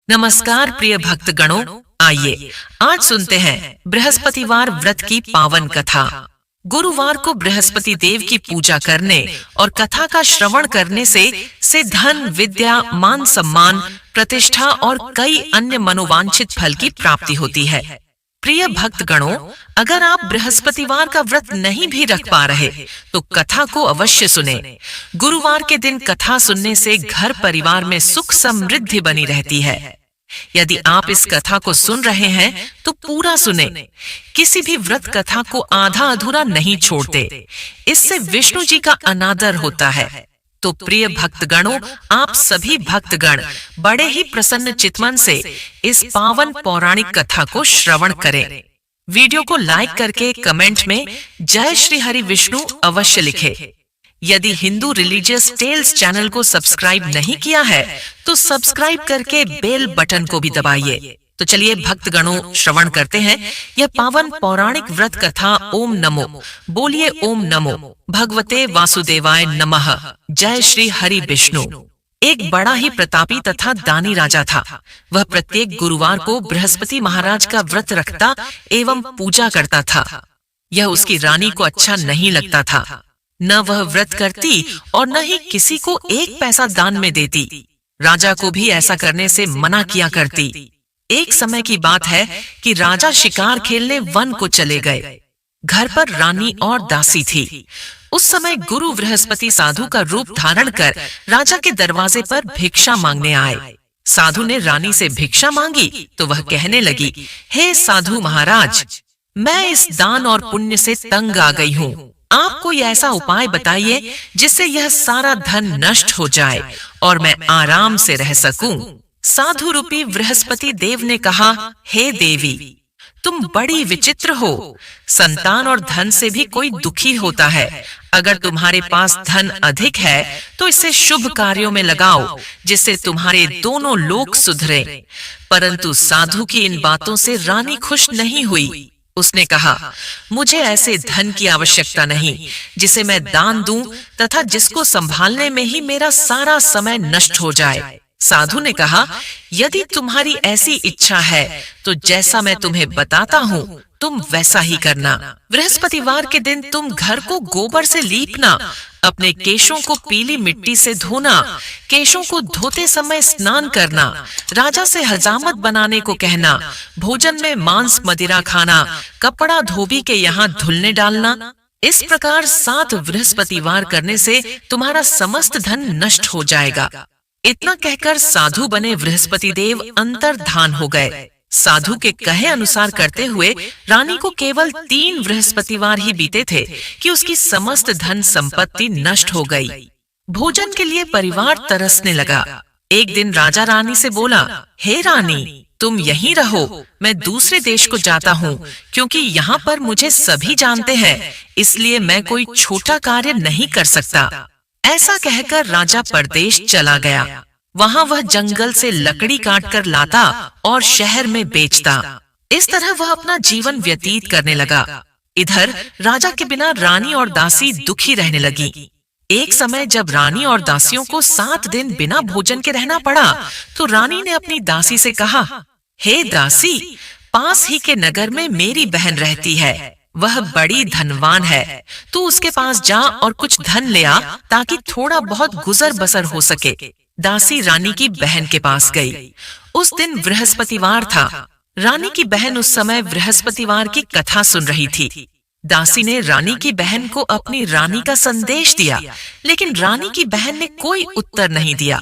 नमस्कार प्रिय भक्तगणों, आइए आज सुनते हैं बृहस्पतिवार व्रत की पावन कथा। गुरुवार को बृहस्पति देव की पूजा करने और कथा का श्रवण करने से धन, विद्या, मान सम्मान, प्रतिष्ठा और कई अन्य मनोवांछित फल की प्राप्ति होती है। प्रिय भक्तगणों, अगर आप बृहस्पतिवार का व्रत नहीं भी रख पा रहे तो कथा को अवश्य सुने। गुरुवार के दिन कथा सुनने से घर परिवार में सुख समृद्धि बनी रहती है। यदि आप इस कथा को सुन रहे हैं तो पूरा सुने। किसी भी व्रत कथा को आधा अधूरा नहीं छोड़ते, इससे विष्णु जी का अनादर होता है। तो प्रिय भक्तगणों, आप सभी भक्तगण बड़े ही प्रसन्न चित्तमन से इस पावन पौराणिक कथा को श्रवण करें। वीडियो को लाइक करके कमेंट में जय श्री हरि विष्णु अवश्य लिखें। यदि हिंदू रिलीजियस टेल्स चैनल को सब्सक्राइब नहीं किया है तो सब्सक्राइब करके बेल बटन को भी दबाइए। तो चलिए भक्तगणों, श्रवण करते हैं यह पावन पौराणिक व्रत कथा। ओम नमो, बोलिए ओम नमो भगवते वासुदेवाय नमः। जय श्री हरि विष्णु। एक बड़ा ही प्रतापी तथा दानी राजा था। वह प्रत्येक गुरुवार को बृहस्पति महाराज का व्रत रखता एवं पूजा करता था। यह उसकी रानी को अच्छा नहीं लगता था। न वह व्रत करती और न ही किसी को एक पैसा दान में देती। राजा को भी ऐसा करने से मना किया करती। एक समय की बात है कि राजा शिकार खेलने वन को चले गए। घर पर रानी और दासी थी। उस समय गुरु बृहस्पति साधु का रूप धारण कर राजा के दरवाजे पर भिक्षा मांगने आए। साधु ने रानी से भिक्षा मांगी तो वह कहने लगी, हे साधु महाराज, मैं इस दान और पुण्य से तंग आ गई हूँ। आप कोई ऐसा उपाय बताइए जिससे यह सारा धन नष्ट हो जाए और मैं आराम से रह सकूं। साधु रूपी बृहस्पति देव ने कहा, हे देवी, तुम बड़ी विचित्र हो। संतान और धन से भी कोई दुखी होता है। अगर तुम्हारे पास धन अधिक है तो इसे शुभ कार्यों में लगाओ जिससे तुम्हारे दोनों लोक सुधरे। परंतु साधु की इन बातों से रानी खुश नहीं हुई। उसने कहा, मुझे ऐसे धन की आवश्यकता नहीं जिसे मैं दान दूं तथा जिसको संभालने में ही मेरा सारा समय नष्ट हो जाए। साधु ने कहा, यदि तुम्हारी ऐसी इच्छा है तो जैसा मैं तुम्हें बताता हूँ तुम वैसा ही करना। बृहस्पतिवार के दिन तुम घर को गोबर से लीपना, अपने केशों को पीली मिट्टी से धोना, केशों को धोते समय स्नान करना, राजा से हजामत बनाने को कहना, भोजन में मांस मदिरा खाना, कपड़ा धोबी के यहाँ धुलने डालना। इस प्रकार 7 बृहस्पतिवार करने से तुम्हारा समस्त धन नष्ट हो जाएगा। इतना कहकर साधु बने बृहस्पति देव अंतर्धान हो गए। साधु के कहे अनुसार करते हुए रानी को केवल 3 बृहस्पतिवार ही बीते थे कि उसकी समस्त धन संपत्ति नष्ट हो गई। भोजन के लिए परिवार तरसने लगा। एक दिन राजा रानी से बोला, हे रानी, तुम यहीं रहो, मैं दूसरे देश को जाता हूँ, क्योंकि यहाँ पर मुझे सभी जानते हैं, इसलिए मैं कोई छोटा कार्य नहीं कर सकता। ऐसा कहकर राजा परदेश चला गया। वहाँ वह जंगल से लकड़ी काट कर लाता और शहर में बेचता। इस तरह वह अपना जीवन व्यतीत करने लगा। इधर राजा के बिना रानी और दासी दुखी रहने लगी। एक समय जब रानी और दासियों को 7 दिन बिना भोजन के रहना पड़ा तो रानी ने अपनी दासी से कहा, हे दासी, पास ही के नगर में मेरी बहन रहती है। वह बड़ी धनवान है। तू उसके पास जा और कुछ धन ले आ ताकि थोड़ा बहुत गुजर बसर हो सके। दासी रानी की बहन के पास गई। उस दिन बृहस्पतिवार था। रानी की बहन उस समय बृहस्पतिवार की कथा सुन रही थी। दासी ने रानी की बहन को अपनी रानी का संदेश दिया, लेकिन रानी की बहन ने कोई उत्तर नहीं दिया।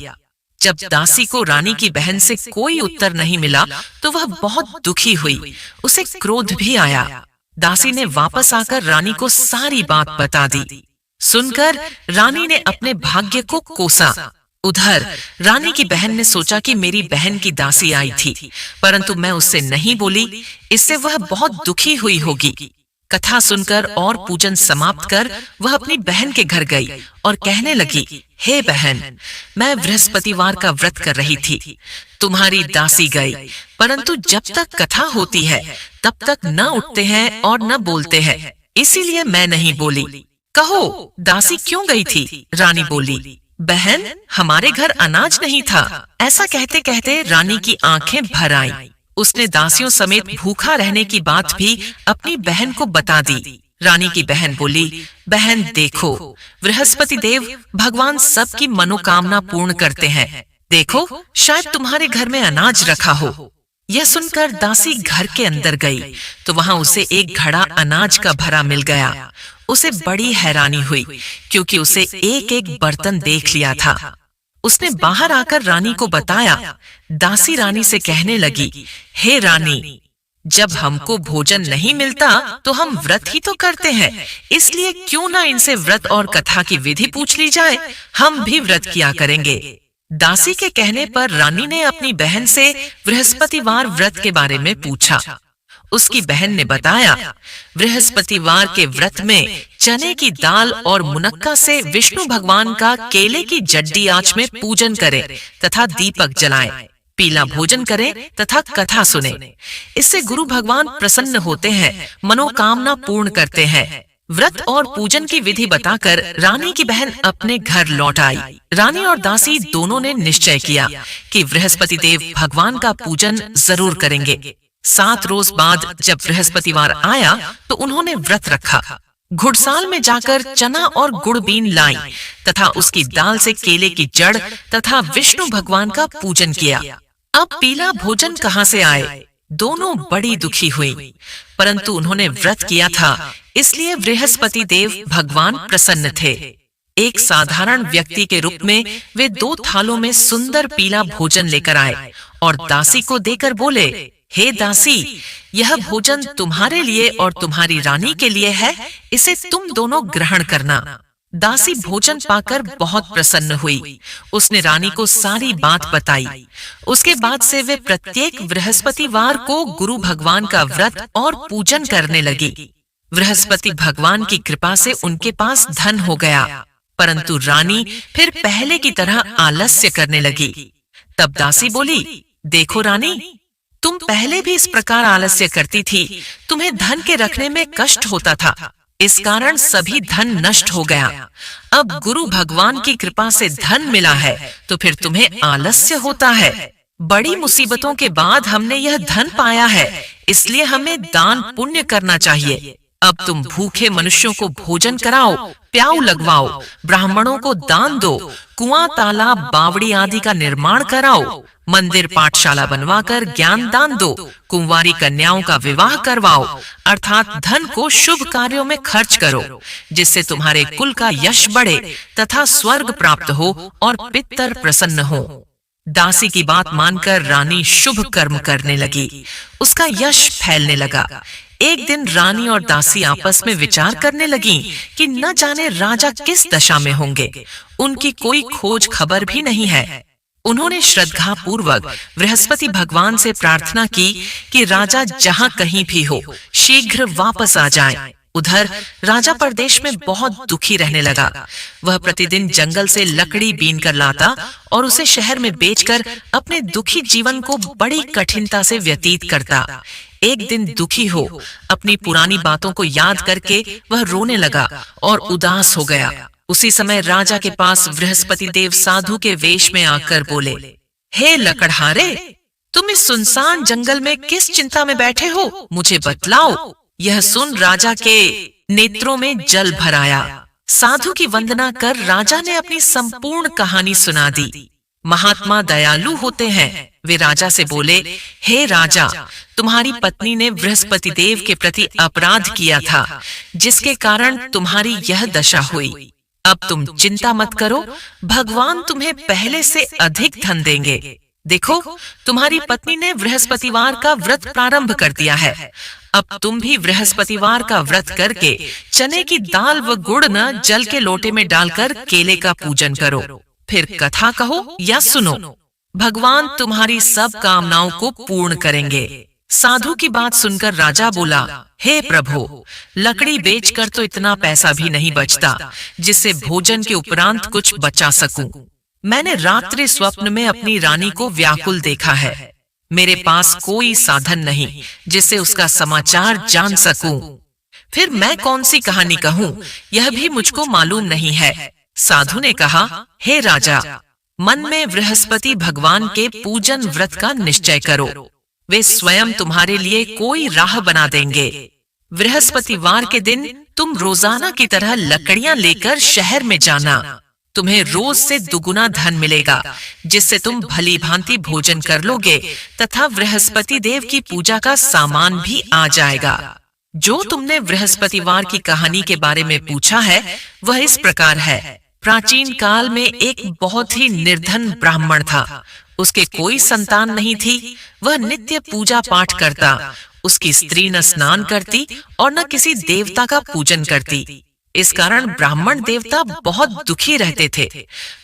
जब दासी को रानी की बहन से कोई उत्तर नहीं मिला तो वह बहुत दुखी हुई। उसे क्रोध भी आया। दासी ने वापस आकर रानी को सारी बात बता दी। सुनकर रानी ने अपने भाग्य को कोसा। उधर रानी की बहन ने सोचा कि मेरी बहन की दासी आई थी, परंतु मैं उससे नहीं बोली, इससे वह बहुत दुखी हुई होगी। कथा सुनकर और पूजन समाप्त कर वह अपनी बहन के घर गई और कहने लगी, हे बहन, मैं बृहस्पतिवार का व्रत कर रही थी। तुम्हारी दासी गई, परंतु जब तक कथा होती है तब तक न उठते हैं और न बोलते हैं, इसीलिए मैं नहीं बोली। कहो, दासी क्यों गई थी? रानी बोली, बहन, हमारे घर अनाज नहीं था। ऐसा कहते कहते रानी की आंखें भर आईं। उसने दासियों समेत भूखा रहने की बात भी अपनी बहन को बता दी। रानी की बहन बोली, बहन देखो, बृहस्पति देव भगवान सबकी मनोकामना पूर्ण करते हैं। देखो, शायद तुम्हारे घर में अनाज रखा हो। यह सुनकर दासी घर के अंदर गई तो वहां उसे एक घड़ा अनाज का भरा मिल गया। उसे बड़ी हैरानी हुई क्योंकि उसे एक एक बर्तन देख लिया था। उसने बाहर आकर रानी को बताया। दासी रानी से कहने लगी, हे रानी, जब हमको भोजन नहीं मिलता तो हम व्रत ही तो करते हैं, इसलिए क्यों ना इनसे व्रत और कथा की विधि पूछ ली जाए। हम भी व्रत किया करेंगे। दासी के कहने पर रानी ने अपनी बहन से बृहस्पतिवार व्रत के बारे में पूछा। उसकी बहन ने बताया, बृहस्पतिवार के व्रत में चने की दाल और मुनक्का से विष्णु भगवान का केले की जड्डी आंच में पूजन करें तथा दीपक जलाएं, पीला भोजन करें तथा कथा सुने। इससे गुरु भगवान प्रसन्न होते हैं, मनोकामना पूर्ण करते हैं। व्रत और पूजन की विधि बताकर रानी की बहन अपने घर लौट आई। रानी और दासी दोनों ने निश्चय किया कि बृहस्पति देव भगवान का पूजन जरूर करेंगे। 7 रोज बाद जब बृहस्पतिवार आया तो उन्होंने व्रत रखा। घुड़साल में जाकर चना और गुड़ बीन लाई तथा उसकी दाल से केले की जड़ तथा विष्णु भगवान का पूजन किया। अब पीला भोजन कहाँ से आए? दोनों बड़ी दुखी हुई, परंतु उन्होंने व्रत किया था, इसलिए बृहस्पति देव भगवान प्रसन्न थे। एक साधारण व्यक्ति के रूप में वे 2 थालों में सुंदर पीला भोजन लेकर आए और दासी को देकर बोले, हे दासी, यह भोजन तुम्हारे लिए और तुम्हारी रानी के लिए है, इसे तुम दोनों ग्रहण करना। दासी भोजन पाकर बहुत प्रसन्न हुई। उसने रानी को सारी बात बताई। उसके बाद से वे प्रत्येक बृहस्पतिवार को गुरु भगवान का व्रत और पूजन करने लगी। बृहस्पति भगवान की कृपा से उनके पास धन हो गया, परंतु रानी फिर पहले की तरह आलस्य करने लगी। तब दासी बोली, देखो रानी, तुम पहले भी इस प्रकार आलस्य करती थी। तुम्हें धन के रखने में कष्ट होता था, इस कारण सभी धन नष्ट हो गया। अब गुरु भगवान की कृपा से धन मिला है तो फिर तुम्हें आलस्य होता है। बड़ी मुसीबतों के बाद हमने यह धन पाया है, इसलिए हमें दान पुण्य करना चाहिए। अब तुम भूखे मनुष्यों को भोजन कराओ, प्याऊ लगवाओ, ब्राह्मणों को दान दो, कुआं, तालाब, बावड़ी आदि का निर्माण कराओ, मंदिर पाठशाला बनवाकर ज्ञान दान दो, कुंवारी कन्याओं का विवाह करवाओ, अर्थात धन को शुभ कार्यों में खर्च करो, जिससे तुम्हारे कुल का यश बढ़े तथा स्वर्ग प्राप्त हो और पितर प्रसन्न हो। दासी की बात मानकर रानी शुभ कर्म करने लगी। उसका यश फैलने लगा। एक दिन रानी और दासी आपस में विचार करने लगी कि न जाने राजा किस दशा में होंगे। उनकी कोई खोज खबर भी नहीं है। उन्होंने श्रद्धा पूर्वक बृहस्पति भगवान से प्रार्थना की कि राजा जहाँ कहीं भी हो शीघ्र वापस आ जाएं। उधर राजा परदेश में बहुत दुखी रहने लगा। वह प्रतिदिन जंगल से लकड़ी बीन कर लाता और उसे शहर में बेचकर अपने दुखी जीवन को बड़ी कठिनता से व्यतीत करता। एक दिन दुखी हो अपनी पुरानी बातों को याद करके वह रोने लगा और उदास हो गया। उसी समय राजा के पास बृहस्पति देव साधु के वेश में आकर बोले, हे लकड़हारे, तुम इस सुनसान जंगल में किस चिंता में बैठे हो, मुझे बतलाओ। यह सुन राजा के नेत्रों में जल भर आया। साधु की वंदना कर राजा ने अपनी संपूर्ण कहानी सुना दी। महात्मा दयालु होते हैं। वे राजा से बोले, हे राजा, तुम्हारी पत्नी ने बृहस्पति देव के प्रति अपराध किया था, जिसके कारण तुम्हारी यह दशा हुई। अब तुम चिंता मत करो, भगवान तुम्हें पहले से अधिक धन देंगे। देखो, तुम्हारी पत्नी ने बृहस्पतिवार का व्रत प्रारंभ कर दिया है। अब तुम भी बृहस्पतिवार का व्रत करके चने की दाल व गुड़ न जल के लोटे में डालकर केले का पूजन करो, फिर कथा कहो या सुनो। भगवान तुम्हारी सब कामनाओं को पूर्ण करेंगे। साधु की बात सुनकर राजा बोला, हे प्रभु, लकड़ी बेचकर तो इतना पैसा भी नहीं बचता जिससे भोजन के उपरांत कुछ बचा सकूं। मैंने रात्रि स्वप्न में अपनी रानी को व्याकुल देखा है। मेरे पास कोई साधन नहीं जिससे उसका समाचार जान सकूं। फिर मैं कौन सी कहानी कहूं, यह भी मुझको मालूम नहीं है। साधु ने कहा, हे राजा, मन में बृहस्पति भगवान के पूजन व्रत का निश्चय करो। वे स्वयं तुम्हारे लिए कोई राह बना देंगे। बृहस्पतिवार के दिन तुम रोजाना की तरह लकड़ियां लेकर शहर में जाना। तुम्हें रोज से दुगुना धन मिलेगा, जिससे तुम भली भांति भोजन कर लोगे तथा बृहस्पति देव की पूजा का सामान भी आ जाएगा। जो तुमने बृहस्पतिवार की कहानी के बारे में पूछा है वह इस प्रकार है। प्राचीन काल में एक बहुत ही निर्धन ब्राह्मण था। उसके कोई संतान नहीं थी। वह नित्य पूजा पाठ करता। उसकी स्त्री न स्नान करती और न किसी देवता का पूजन करती। इस कारण ब्राह्मण देवता बहुत दुखी रहते थे।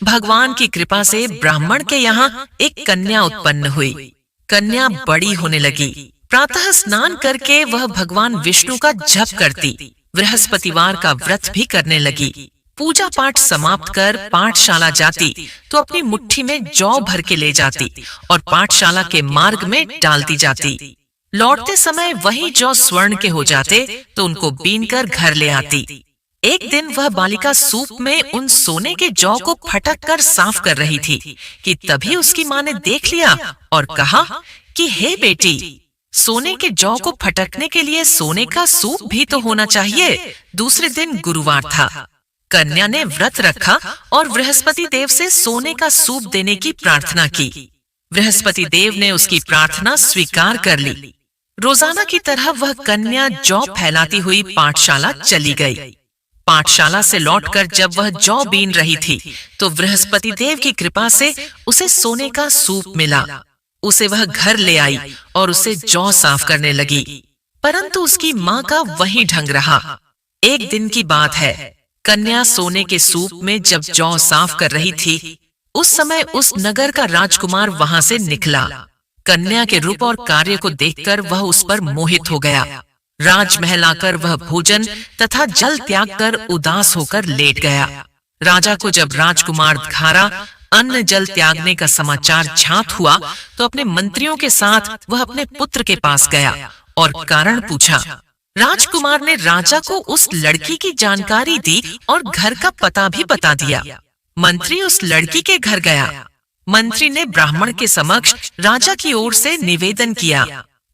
भगवान की कृपा से ब्राह्मण के यहाँ एक कन्या उत्पन्न हुई। कन्या बड़ी होने लगी। प्रातः स्नान करके वह भगवान विष्णु का जप करती। बृहस्पतिवार का व्रत भी करने लगी। पूजा पाठ समाप्त कर पाठशाला जाती तो अपनी मुट्ठी में जौ भर के ले जाती और पाठशाला के मार्ग में डालती जाती। लौटते समय वही जौ स्वर्ण के हो जाते तो उनको बीन कर घर ले आती। एक दिन वह बालिका सूप में उन सोने के जौ को फटक कर साफ कर रही थी कि तभी उसकी माँ ने देख लिया और कहा कि हे बेटी, सोने के जौ को फटकने के लिए सोने का सूप भी तो होना चाहिए। दूसरे दिन गुरुवार था। कन्या ने व्रत रखा और बृहस्पति देव से सोने का सूप देने की प्रार्थना की। बृहस्पति देव ने उसकी प्रार्थना स्वीकार कर ली। रोजाना की तरह वह कन्या जौ फैलाती हुई पाठशाला चली गई। पाठशाला से लौटकर जब वह जौ बीन रही थी तो बृहस्पति देव की कृपा से उसे सोने का सूप मिला। उसे वह घर ले आई और उसे जौ साफ करने लगी, परंतु उसकी माँ का वही ढंग रहा। एक दिन की बात है, कन्या सोने के सूप में जब जौ साफ कर रही थी, उस समय उस नगर का राजकुमार वहां से निकला। कन्या के रूप और कार्य को देखकर वह उस पर मोहित हो गया। राजमहल आकर वह भोजन तथा जल त्याग कर उदास होकर लेट गया। राजा को जब राजकुमार धारा अन्न जल त्यागने का समाचार झांत हुआ तो अपने मंत्रियों के साथ वह अपने पुत्र के पास गया और कारण पूछा। राजकुमार ने राजा को उस लड़की की जानकारी दी और घर का पता भी बता दिया। मंत्री उस लड़की के घर गया। मंत्री ने ब्राह्मण के समक्ष राजा की ओर से निवेदन किया।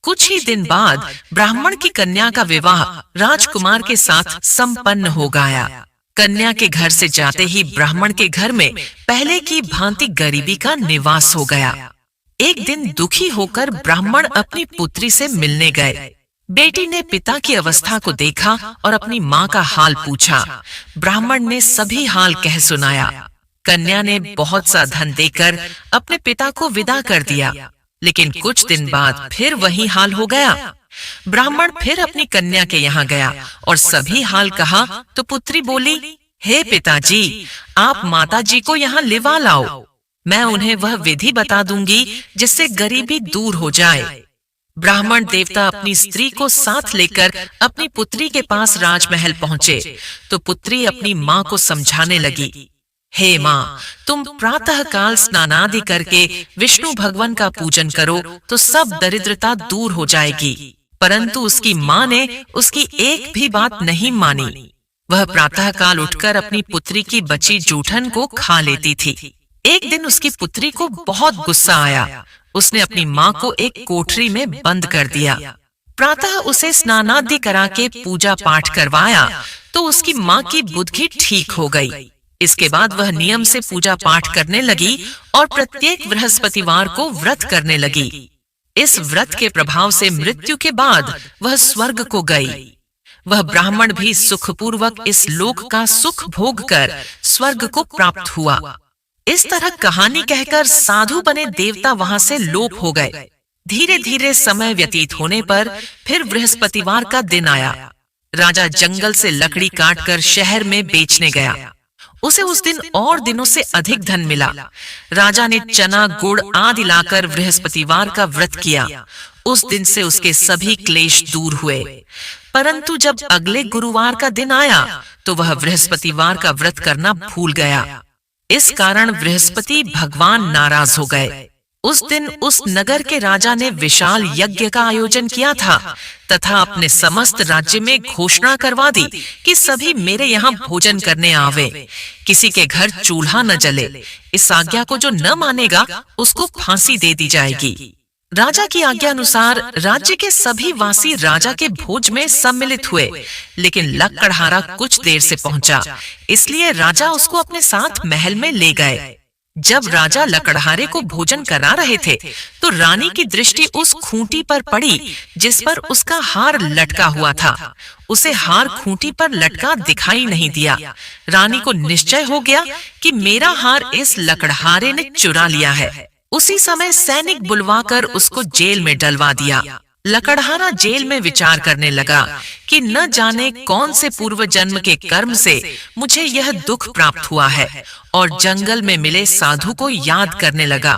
कुछ ही दिन बाद ब्राह्मण की कन्या का विवाह राजकुमार के साथ संपन्न हो गया। कन्या के घर से जाते ही ब्राह्मण के घर में पहले की भांति गरीबी का निवास हो गया। एक दिन दुखी होकर ब्राह्मण अपनी पुत्री से मिलने गए। बेटी ने पिता की अवस्था को देखा और अपनी माँ का हाल पूछा। ब्राह्मण ने सभी हाल कह सुनाया। कन्या ने बहुत सा धन देकर अपने पिता को विदा कर दिया, लेकिन कुछ दिन बाद फिर वही हाल हो गया। ब्राह्मण फिर अपनी कन्या के यहाँ गया और सभी हाल कहा तो पुत्री बोली, हे पिताजी, आप माताजी को यहाँ लिवा लाओ। मैं उन्हें वह विधि बता दूंगी जिससे गरीबी दूर हो जाए। ब्राह्मण देवता अपनी स्त्री को साथ लेकर अपनी पुत्री के पास राजमहल पहुँचे तो पुत्री अपनी माँ को समझाने लगी, हे माँ, तुम प्रातः काल स्नानादि करके विष्णु भगवान का पूजन करो तो सब दरिद्रता दूर हो जाएगी। परंतु उसकी माँ ने उसकी एक भी बात नहीं मानी। वह प्रातः काल उठकर अपनी पुत्री की बची जूठन को खा लेती थी। एक दिन उसकी पुत्री को बहुत गुस्सा आया। उसने अपनी माँ को एक कोठरी में बंद कर दिया। प्रातः उसे स्नानादि करा के पूजा पाठ करवाया तो उसकी माँ की बुद्धि ठीक हो गई। इसके बाद वह नियम से पूजा पाठ करने लगी और प्रत्येक बृहस्पतिवार को व्रत करने लगी। इस व्रत के प्रभाव से मृत्यु के बाद वह स्वर्ग को गई। वह ब्राह्मण भी सुखपूर्वक इस लोक का सुख भोग कर स्वर्ग को प्राप्त हुआ। इस तरह कहानी कहकर साधु बने देवता वहां से लोप हो गए। धीरे धीरे समय व्यतीत होने पर फिर बृहस्पतिवार का दिन आया। राजा जंगल से लकड़ी काटकर शहर में बेचने गया। उसे उस दिन और दिनों से अधिक धन मिला। राजा ने चना गुड़ आदि लाकर बृहस्पतिवार का व्रत किया। उस दिन से उसके सभी क्लेश दूर हुए। परंतु जब अगले गुरुवार का दिन आया तो वह बृहस्पतिवार का व्रत करना भूल गया। इस कारण बृहस्पति भगवान नाराज हो गए। उस दिन उस नगर के राजा ने विशाल यज्ञ का आयोजन किया था तथा अपने समस्त राज्य में घोषणा करवा दी कि सभी मेरे यहाँ भोजन करने आवे, किसी के घर चूल्हा न जले। इस आज्ञा को जो न मानेगा उसको फांसी दे दी जाएगी। राजा की आज्ञा अनुसार राज्य के सभी वासी राजा के भोज में सम्मिलित हुए, लेकिन लकड़हारा कुछ देर से पहुंचा, इसलिए राजा उसको अपने साथ महल में ले गए। जब राजा लकड़हारे को भोजन करा रहे थे तो रानी की दृष्टि उस खूंटी पर पड़ी जिस पर उसका हार लटका हुआ था। उसे हार खूंटी पर लटका दिखाई नहीं दिया। रानी को निश्चय हो गया कि मेरा हार इस लकड़हारे ने चुरा लिया है। उसी समय सैनिक बुलवाकर उसको जेल में डलवा दिया। लकड़हारा जेल में विचार करने लगा कि न जाने कौन से पूर्व जन्म के कर्म से मुझे यह दुख प्राप्त हुआ है, और जंगल में मिले साधु को याद करने लगा।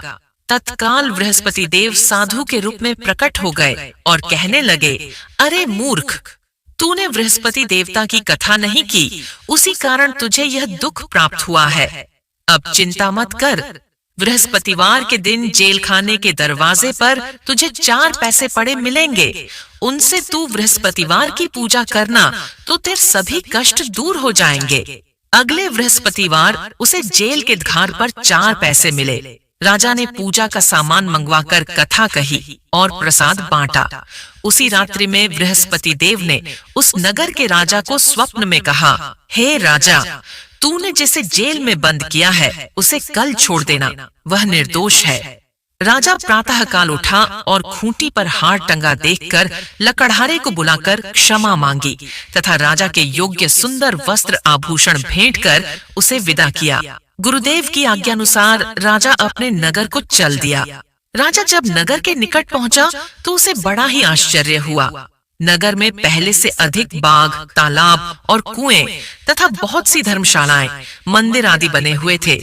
तत्काल बृहस्पति देव साधु के रूप में प्रकट हो गए और कहने लगे, अरे मूर्ख, तूने बृहस्पति देवता की कथा नहीं की, उसी कारण तुझे यह दुख प्राप्त हुआ है। अब चिंता मत कर, बृहस्पतिवार के दिन जेल खाने के दरवाजे पर तुझे 4 पैसे पड़े मिलेंगे। उनसे तू बृहस्पतिवार की पूजा करना तो तेरे सभी कष्ट दूर हो जाएंगे। अगले बृहस्पतिवार उसे जेल के द्वार पर 4 पैसे मिले। राजा ने पूजा का सामान मंगवाकर कथा कही और प्रसाद बांटा। उसी रात्रि में बृहस्पति देव ने उस नगर के राजा को स्वप्न में कहा, हे राजा, तूने जिसे जेल में बंद किया है उसे कल छोड़ देना, वह निर्दोष है। राजा प्रातः काल उठा और खूंटी पर हार टंगा देखकर लकड़हारे को बुलाकर क्षमा मांगी तथा राजा के योग्य सुंदर वस्त्र आभूषण भेंट कर उसे विदा किया। गुरुदेव की आज्ञानुसार राजा अपने नगर को चल दिया। राजा जब नगर के निकट पहुंचा तो उसे बड़ा ही आश्चर्य हुआ। नगर में पहले से अधिक बाग, तालाब और कुएं तथा बहुत सी धर्मशालाएं, मंदिर आदि बने हुए थे।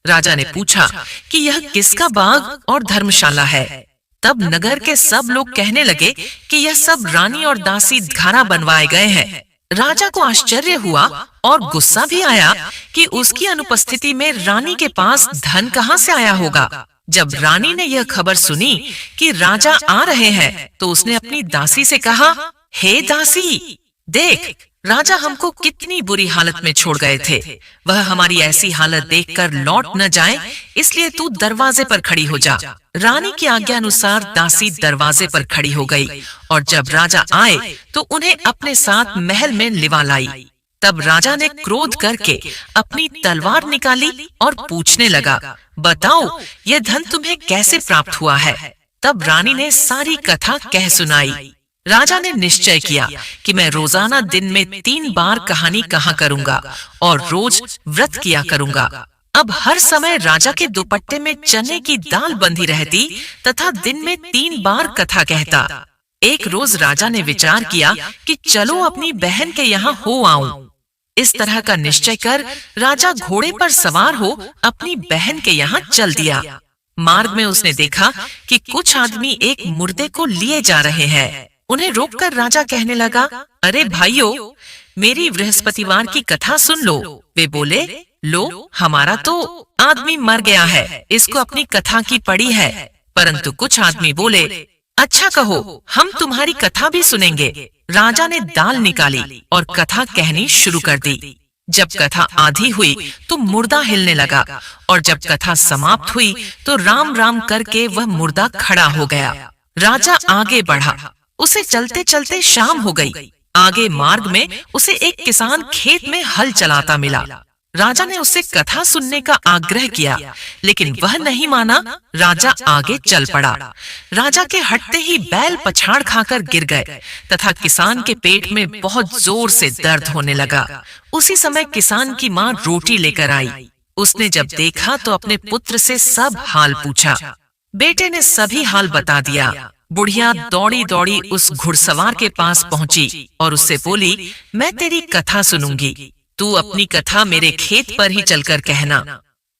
राजा ने पूछा कि यह किसका बाग और धर्मशाला है। तब नगर के सब लोग कहने लगे कि यह सब रानी और दासी द्वारा बनवाए गए हैं। राजा को आश्चर्य हुआ और गुस्सा भी आया कि उसकी अनुपस्थिति में रानी के पास धन कहां से आया होगा। जब रानी ने यह खबर सुनी कि राजा आ रहे हैं तो उसने अपनी दासी से कहा, हे दासी, देख, राजा हमको कितनी बुरी हालत में छोड़ गए थे। वह हमारी ऐसी हालत देखकर लौट न जाए, इसलिए तू दरवाजे पर खड़ी हो जा। रानी की आज्ञा अनुसार दासी दरवाजे पर खड़ी हो गई और जब राजा आए तो उन्हें अपने साथ महल में लिवा लाई। तब राजा ने क्रोध करके अपनी तलवार निकाली और पूछने लगा, बताओ, यह धन तुम्हें कैसे प्राप्त हुआ है। तब रानी ने सारी कथा कह सुनाई। राजा ने निश्चय किया कि मैं रोजाना दिन में 3 बार कहानी कहा करूंगा और रोज व्रत किया करूंगा। अब हर समय राजा के दुपट्टे में चने की दाल बंधी रहती तथा दिन में 3 बार कथा कहता। एक रोज राजा ने विचार किया कि चलो अपनी बहन के यहाँ हो आऊं। इस तरह का निश्चय कर राजा घोड़े पर सवार हो अपनी बहन के यहाँ चल दिया। मार्ग में उसने देखा कि कुछ आदमी एक मुर्दे को लिए जा रहे हैं। उन्हें रोककर राजा कहने लगा, अरे भाइयों, मेरी बृहस्पतिवार की कथा सुन लो। वे बोले, लो, हमारा तो आदमी मर गया है, इसको अपनी कथा की पड़ी है। परंतु कुछ आदमी बोले, अच्छा कहो, हम तुम्हारी कथा भी सुनेंगे। राजा ने दाल निकाली और कथा कहनी शुरू कर दी। जब कथा आधी हुई तो मुर्दा हिलने लगा और जब कथा समाप्त हुई तो राम राम करके वह मुर्दा खड़ा हो गया। राजा आगे बढ़ा। उसे चलते चलते शाम हो गई। आगे मार्ग में उसे एक किसान खेत में हल चलाता मिला। राजा ने उससे कथा सुनने का आग्रह किया, लेकिन वह नहीं माना। राजा आगे चल पड़ा। राजा के हटते ही बैल पछाड़ खाकर गिर गए तथा किसान के पेट में बहुत जोर से दर्द होने लगा। उसी समय किसान की माँ रोटी लेकर आई। उसने जब देखा तो अपने पुत्र से सब हाल पूछा। बेटे ने सभी हाल बता दिया। बुढ़िया दौड़ी दौड़ी उस घुड़सवार के पास पहुंची और उससे बोली, मैं तेरी कथा सुनूंगी, तू अपनी कथा मेरे खेत पर ही चलकर कहना।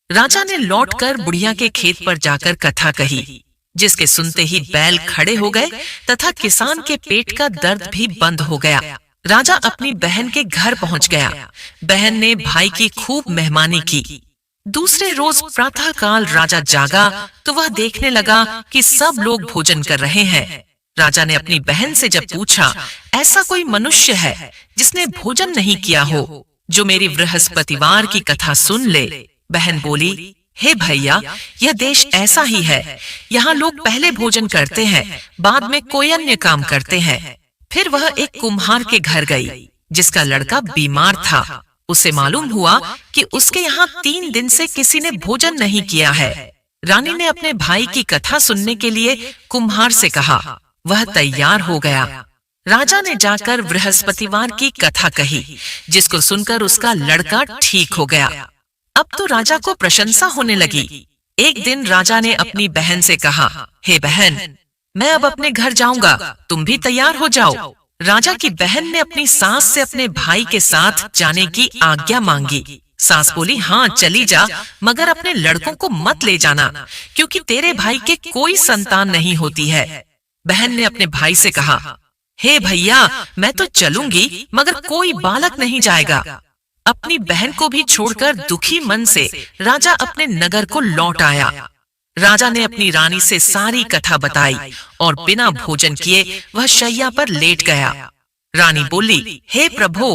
राजा ने लौटकर बुढ़िया के खेत पर जाकर कथा कही, जिसके सुनते ही बैल खड़े हो गए तथा किसान के पेट का दर्द भी बंद हो गया। राजा अपनी बहन के घर पहुंच गया। बहन ने भाई की खूब मेहमानी की। दूसरे रोज प्रातः काल राजा जागा तो वह देखने लगा कि सब लोग भोजन कर रहे हैं। राजा ने अपनी बहन से जब पूछा, ऐसा कोई मनुष्य है जिसने भोजन नहीं किया हो, जो मेरी बृहस्पतिवार की कथा सुन ले? बहन बोली, हे भैया, यह देश ऐसा ही है। यहाँ लोग पहले भोजन करते हैं, बाद में कोई अन्य काम करते हैं। फिर वह एक कुम्हार के घर गई, जिसका लड़का बीमार था। उसे मालूम हुआ कि उसके यहाँ 3 दिन से किसी ने भोजन नहीं किया है। रानी ने अपने भाई की कथा सुनने के लिए कुम्हार से कहा। वह तैयार हो गया। राजा ने जाकर बृहस्पतिवार की कथा कही, जिसको सुनकर उसका लड़का ठीक हो गया। अब तो राजा को प्रशंसा होने लगी। एक दिन राजा ने अपनी बहन से कहा, हे बहन, मैं अब अपने घर जाऊंगा, तुम भी तैयार हो जाओ। राजा की बहन ने अपनी सास से अपने भाई के साथ जाने की आज्ञा मांगी। सास बोली, हाँ चली जा, मगर अपने लड़कों को मत ले जाना, क्योंकि तेरे भाई के कोई संतान नहीं होती है। बहन ने अपने भाई से कहा, हे भैया, मैं तो चलूंगी, मगर कोई बालक नहीं जाएगा। अपनी बहन को भी छोड़कर दुखी मन से राजा अपने नगर को लौट आया। राजा ने अपनी रानी से सारी कथा बताई और बिना भोजन किए वह शैया पर लेट गया। रानी बोली, हे प्रभु,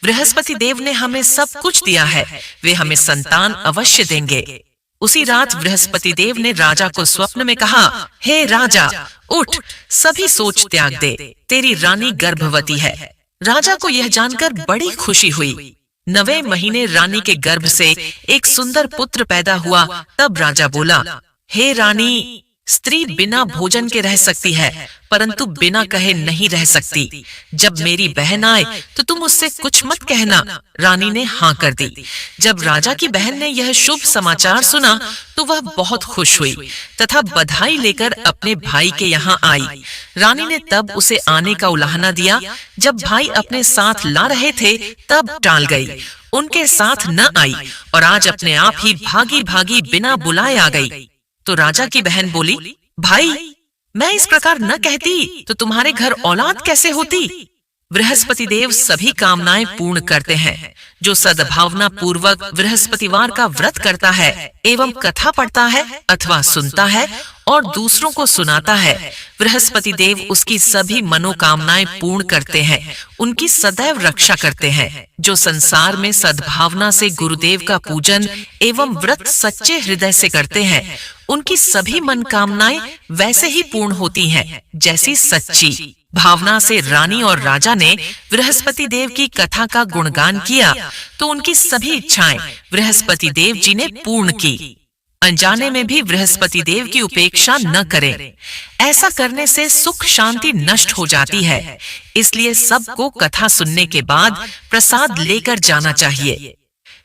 बृहस्पति देव ने हमें सब कुछ दिया है, वे हमें संतान अवश्य देंगे। उसी रात बृहस्पति देव ने राजा को स्वप्न में कहा, हे राजा, उठ, सभी सोच त्याग दे, तेरी रानी गर्भवती है। राजा को यह जानकर बड़ी खुशी हुई। 9वें महीने रानी के गर्भ से एक सुंदर पुत्र पैदा हुआ। तब राजा बोला, हे रानी, स्त्री बिना भोजन के रह सकती है, परंतु बिना कहे नहीं रह सकती। जब मेरी बहन आए तो तुम उससे कुछ मत कहना। रानी ने हाँ कर दी। जब राजा की बहन ने यह शुभ समाचार सुना तो वह बहुत खुश हुई तथा बधाई लेकर अपने भाई के यहाँ आई। रानी ने तब उसे आने का उलाहना दिया। जब भाई अपने साथ ला रहे थे तब टाल गई, उनके साथ न आई और आज अपने आप ही भागी भागी बिना बुलाए आ गई। तो राजा की बहन बोली, भाई, मैं इस प्रकार न कहती तो तुम्हारे घर औलाद कैसे होती? बृहस्पति देव सभी कामनाएं पूर्ण करते हैं। जो सद्भावना पूर्वक बृहस्पतिवार का व्रत करता है एवं कथा पढ़ता है अथवा सुनता है और दूसरों को सुनाता है, बृहस्पति देव उसकी सभी मनोकामनाएं पूर्ण करते हैं, उनकी सदैव रक्षा करते हैं। जो संसार में सद्भावना से गुरुदेव का पूजन एवं व्रत सच्चे हृदय से करते हैं, उनकी सभी मनकामनाएं वैसे ही पूर्ण होती हैं जैसी सच्ची भावना से रानी और राजा ने बृहस्पति देव की कथा का गुणगान किया तो उनकी सभी इच्छाएं बृहस्पति देव जी ने पूर्ण की। अनजाने में भी बृहस्पति देव की उपेक्षा न करें। ऐसा करने से सुख शांति नष्ट हो जाती है। इसलिए सबको कथा सुनने के बाद प्रसाद लेकर जाना चाहिए।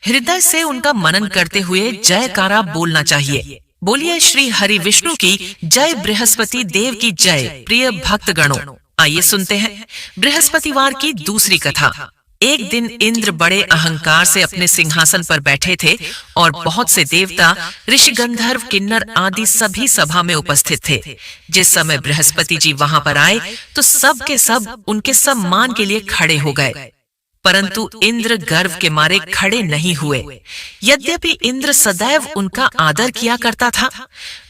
हृदय से उनका मनन करते हुए जयकारा बोलना चाहिए। बोलिए श्री हरि विष्णु की जय, बृहस्पति देव की जय। प्रिय भक्तगणों, आइए सुनते हैं बृहस्पतिवार की दूसरी कथा। एक दिन इंद्र बड़े अहंकार से अपने सिंहासन पर बैठे थे और बहुत से देवता, ऋषि, गंधर्व, किन्नर आदि सभी सभा में उपस्थित थे। जिस समय बृहस्पति जी वहां पर आए तो सब के सब उनके सम्मान के लिए खड़े हो गए, परंतु इंद्र गर्व के मारे खड़े नहीं हुए। यद्यपि इंद्र सदैव उनका आदर किया करता था,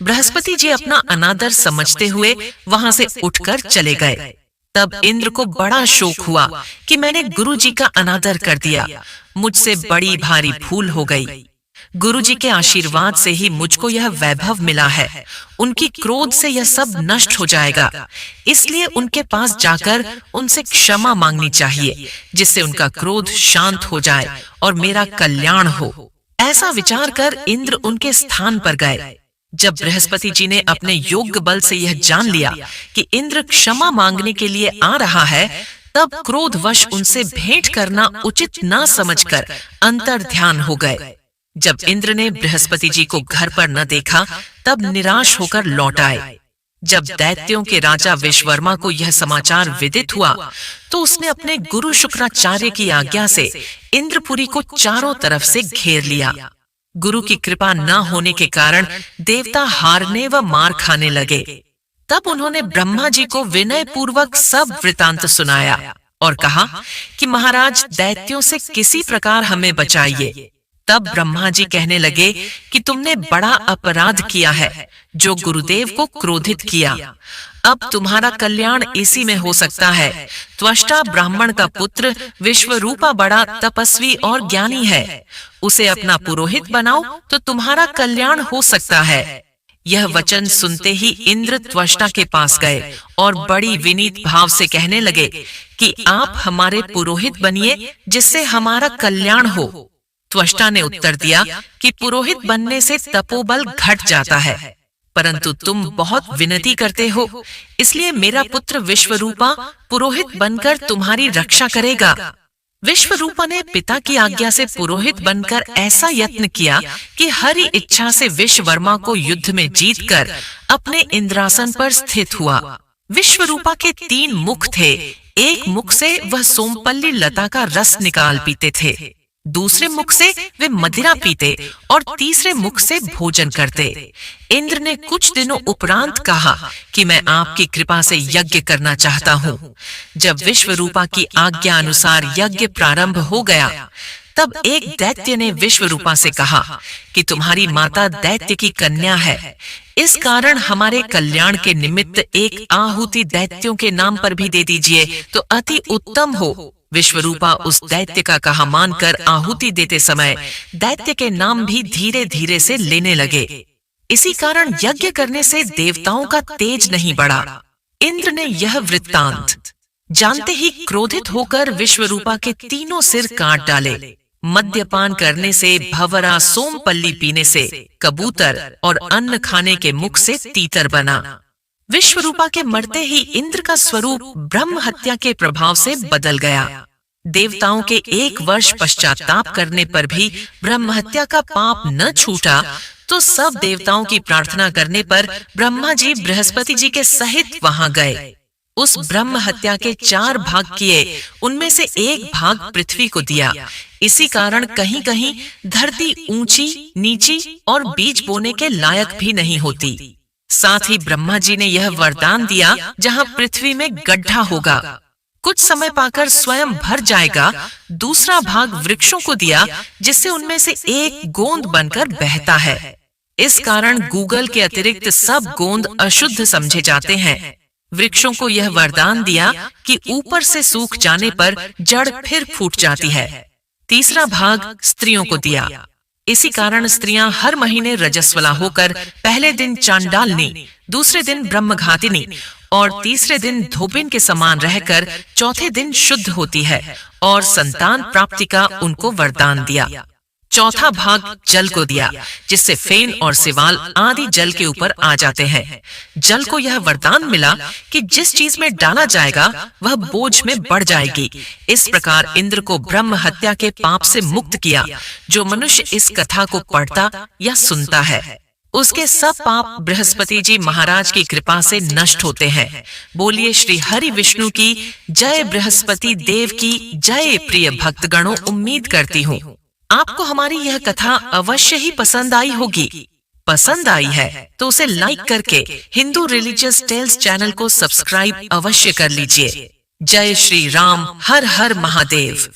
बृहस्पति जी अपना अनादर समझते हुए वहां से उठकर चले गए। तब इंद्र को बड़ा शोक हुआ कि मैंने गुरु जी का अनादर कर दिया, मुझसे बड़ी भारी भूल हो गई। गुरु जी के आशीर्वाद से ही मुझको यह वैभव मिला है, उनकी क्रोध से यह सब नष्ट हो जाएगा। इसलिए उनके पास जाकर उनसे क्षमा मांगनी चाहिए, जिससे उनका क्रोध शांत हो जाए और मेरा कल्याण हो। ऐसा विचार कर इंद्र उनके स्थान पर गए। जब बृहस्पति जी ने अपने योग्य बल से यह जान लिया कि इंद्र क्षमा मांगने के लिए आ रहा है, तब क्रोधवश उनसे भेंट करना उचित न समझकर अंतर ध्यान हो गए। जब इंद्र ने बृहस्पति जी को घर पर न देखा तब निराश होकर लौट आए। जब दैत्यों के राजा विश्ववर्मा को यह समाचार विदित हुआ तो उसने अपने गुरु शुक्राचार्य की आज्ञा से इंद्रपुरी को चारों तरफ से घेर लिया। गुरु की कृपा न होने के कारण देवता हारने व मार खाने लगे। तब उन्होंने ब्रह्मा जी को विनय पूर्वक सब वृतांत सुनाया और कहा कि महाराज, दैत्यों से किसी प्रकार हमें बचाइए। तब ब्रह्मा जी कहने लगे कि तुमने बड़ा अपराध किया है, जो गुरुदेव को क्रोधित किया। अब तुम्हारा कल्याण इसी में हो सकता है। त्वष्टा ब्राह्मण का पुत्र विश्वरूपा बड़ा तपस्वी और ज्ञानी है, उसे अपना पुरोहित बनाओ तो तुम्हारा कल्याण हो सकता है। यह वचन सुनते ही इंद्र त्वष्टा के पास गए और बड़ी विनीत भाव से कहने लगे कि आप हमारे पुरोहित बनिए, जिससे हमारा कल्याण हो। त्वष्टा ने उत्तर दिया कि पुरोहित बनने से तपोबल घट जाता है, परंतु तुम बहुत विनती करते हो, इसलिए मेरा पुत्र विश्वरूपा पुरोहित बनकर तुम्हारी रक्षा करेगा। विश्वरूपा ने पिता की आज्ञा से पुरोहित बनकर ऐसा यत्न किया कि हरि इच्छा से विश्ववर्मा को युद्ध में जीतकर अपने इंद्रासन पर स्थित हुआ। विश्वरूपा के 3 मुख थे। एक मुख से वह सोमपल्ली लता का रस निकाल पीते थे, दूसरे मुख से वे मदिरा पीते और तीसरे मुख से भोजन करते। इंद्र ने कुछ दिनों उपरांत कहा कि मैं आपकी कृपा से यज्ञ करना चाहता हूँ। जब विश्वरूपा की आज्ञा अनुसार यज्ञ प्रारंभ हो गया, तब एक दैत्य ने विश्वरूपा से कहा कि तुम्हारी माता दैत्य की कन्या है, इस कारण हमारे कल्याण के निमित्त एक आहुति दैत्यों के नाम पर भी दे दीजिए तो अति उत्तम हो। विश्वरूपा उस दैत्य का कहा मानकर आहुति देते समय दैत्य के नाम भी धीरे धीरे से लेने लगे। इसी कारण यज्ञ करने से देवताओं का तेज नहीं बढ़ा। इंद्र ने यह वृत्तांत जानते ही क्रोधित होकर विश्वरूपा के 3 सिर काट डाले। मद्यपान करने से भंवरा, सोमपल्ली पीने से कबूतर और अन्न खाने के मुख से तीतर बना। विश्वरूपा के मरते ही इंद्र का स्वरूप ब्रह्म हत्या के प्रभाव से बदल गया। देवताओं के 1 वर्ष पश्चाताप करने पर भी ब्रह्म हत्या का पाप न छूटा, तो सब देवताओं की प्रार्थना करने पर ब्रह्मा जी बृहस्पति जी के सहित वहां गए। उस ब्रह्म हत्या के 4 भाग किए, उनमें से 1 भाग पृथ्वी को दिया। इसी कारण कहीं कहीं धरती ऊंची, नीची और बीज बोने के लायक भी नहीं होती। साथ ही ब्रह्मा जी ने यह वरदान दिया, जहां पृथ्वी में गड्ढा होगा, कुछ समय पाकर स्वयं भर जाएगा। दूसरा भाग वृक्षों को दिया, जिससे उनमें से एक गोंद बनकर बहता है। इस कारण गूगल के अतिरिक्त सब गोंद अशुद्ध समझे जाते हैं। वृक्षों को यह वरदान दिया कि ऊपर से सूख जाने पर जड़ फिर फूट जाती है। तीसरा भाग स्त्रियों को दिया। इसी कारण स्त्रियां हर महीने रजस्वला होकर पहले दिन चांडालनी, दूसरे दिन ब्रह्मघातिनी और तीसरे दिन धोबिन के समान रहकर चौथे दिन शुद्ध होती है और संतान प्राप्ति का उनको वरदान दिया। चौथा भाग जल को दिया, जिससे फेन और सिवाल आदि जल के ऊपर आ जाते हैं। जल को यह वरदान मिला कि जिस चीज में डाला जाएगा वह बोझ में बढ़ जाएगी। इस प्रकार इंद्र को ब्रह्म हत्या के पाप से मुक्त किया। जो मनुष्य इस कथा को पढ़ता या सुनता है, उसके सब पाप बृहस्पति जी महाराज की कृपा से नष्ट होते हैं। बोलिए श्री हरि विष्णु की जय, बृहस्पति देव की जय। प्रिय भक्तगणों, उम्मीद करती हूँ आपको हमारी यह कथा अवश्य ही पसंद आई होगी। पसंद आई है तो उसे लाइक करके हिंदू रिलीजियस टेल्स चैनल को सब्सक्राइब अवश्य कर लीजिए। जय श्री राम, हर हर महादेव।